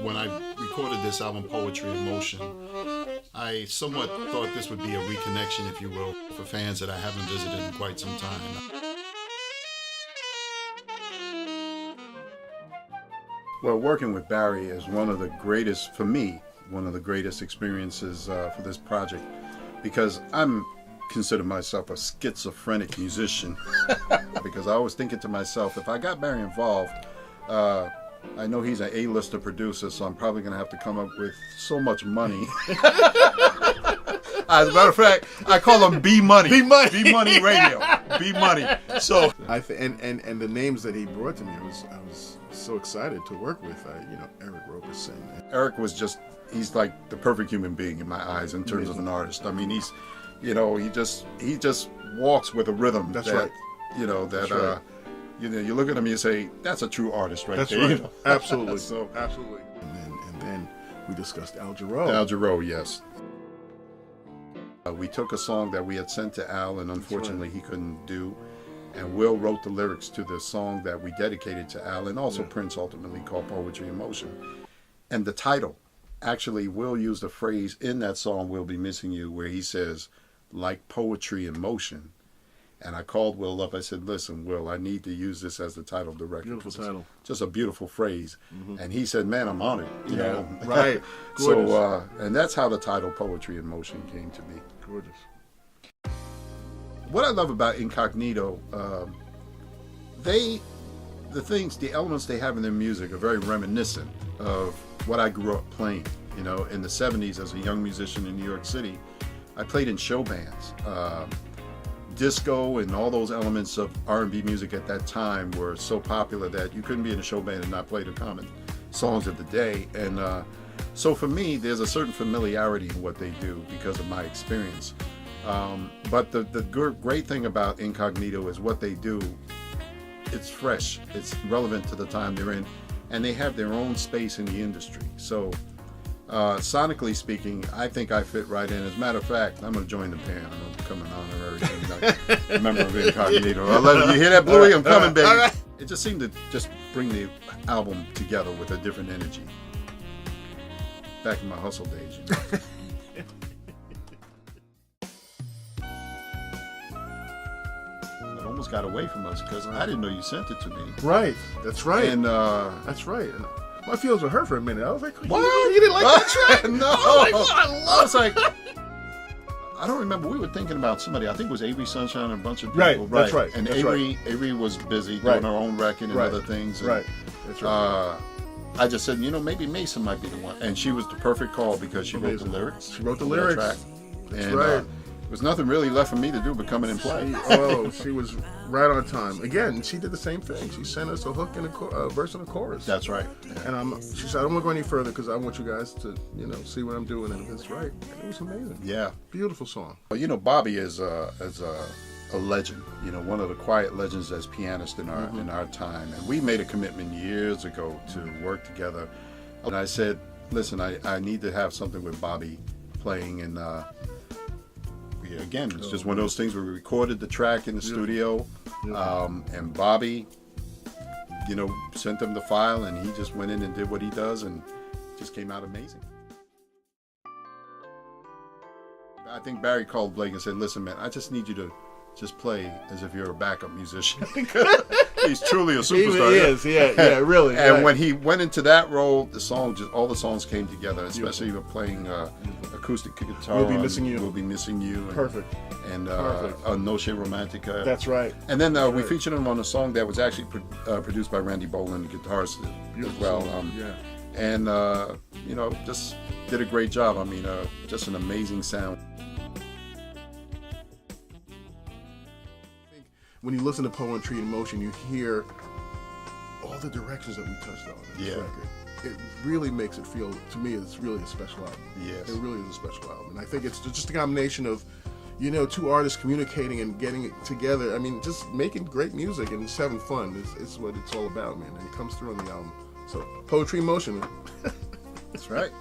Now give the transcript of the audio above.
when I recorded this album, Poetry in Motion, I somewhat thought this would be a reconnection, if you will, for fans that I haven't visited in quite some time. Well, working with Barry is one of the greatest, for me, one of the greatest experiences for this project, because I'm consider myself a schizophrenic musician because I was thinking to myself, if I got Barry involved, I know he's an A-lister producer, so I'm probably going to have to come up with so much money. As a matter of fact, I call him B Money. B Money. B Money Radio. B Money. So and the names that he brought to me, I was so excited to work with. Eric Roberson. Eric was he's like the perfect human being in my eyes in terms of an artist. I mean, he's, he just walks with a rhythm. That's right. You look at him and you say, that's a true artist right That's there. right. You know? Absolutely. So, absolutely. And then we discussed Al Jarreau. Al Jarreau, yes. We took a song that we had sent to Al, and unfortunately he couldn't do. And Will wrote the lyrics to the song that we dedicated to Al, and also Prince ultimately, called Poetry in Motion. And the title, actually, Will used a phrase in that song, We'll Be Missing You, where he says, like poetry in motion. And I called Will up. I said, listen, Will, I need to use this as the title of the record. Beautiful title. Just a beautiful phrase. Mm-hmm. And he said, man, I'm on it. You know? Right. So, and that's how the title Poetry in Motion came to be. Gorgeous. What I love about Incognito, the elements they have in their music are very reminiscent of what I grew up playing. In the 70s as a young musician in New York City, I played in show bands. Disco and all those elements of R&B music at that time were so popular that you couldn't be in a show band and not play the common songs of the day. And so for me, there's a certain familiarity in what they do because of my experience. But the great thing about Incognito is what they do. It's fresh, it's relevant to the time they're in, and they have their own space in the industry. So sonically speaking, I think I fit right in. As a matter of fact, I'm going to join the band. I'm going to become an honorary member of Incognito. You hear that, Bluey? I'm coming, baby. Right. It just seemed to just bring the album together with a different energy. Back in my hustle days, It almost got away from us because I didn't know you sent it to me. Right. That's right. And that's right. And my feelings were hurt for a minute. I was like, what? You didn't like that track? No. I was like, I don't remember. We were thinking about somebody. I think it was Avery Sunshine and a bunch of people. Right. That's right. And that's Avery was busy doing her own record and other things. And, That's right. I just said, maybe Mason might be the one. And she was the perfect call because she wrote the lyrics. She wrote the lyrics. Track. That's and, right. there was nothing really left for me to do but come in and play. She was right on time. Again, she did the same thing. She sent us a hook and a verse and a chorus. That's right. Yeah. And she said, I don't want to go any further because I want you guys to, see what I'm doing. And it's right. And it was amazing. Yeah. Beautiful song. Well, Bobby is a legend. One of the quiet legends as pianist in our time. And we made a commitment years ago to work together. And I said, listen, I need to have something with Bobby playing. And again, it's just one of those things where we recorded the track in the studio. And Bobby, sent them the file, and he just went in and did what he does, and it just came out amazing. I think Barry called Blake and said, listen, man, I just need you to just play as if you're a backup musician. He's truly a superstar. He is, yeah, really. And when he went into that role, all the songs came together, especially with playing acoustic guitar. We'll Be Missing You. We'll Be Missing You. Perfect. And Noche Romantica. That's right. And then we featured him on a song that was actually produced by Randy Boland, the guitarist, as well. And, just did a great job. I mean, just an amazing sound. When you listen to Poetry in Motion, you hear all the directions that we touched on in this record. It really makes it feel, to me, it's really a special album. Yes. It really is a special album. And I think it's just a combination of, two artists communicating and getting it together. I mean, just making great music and just having fun is what it's all about, man. And it comes through on the album. So, Poetry in Motion. That's right.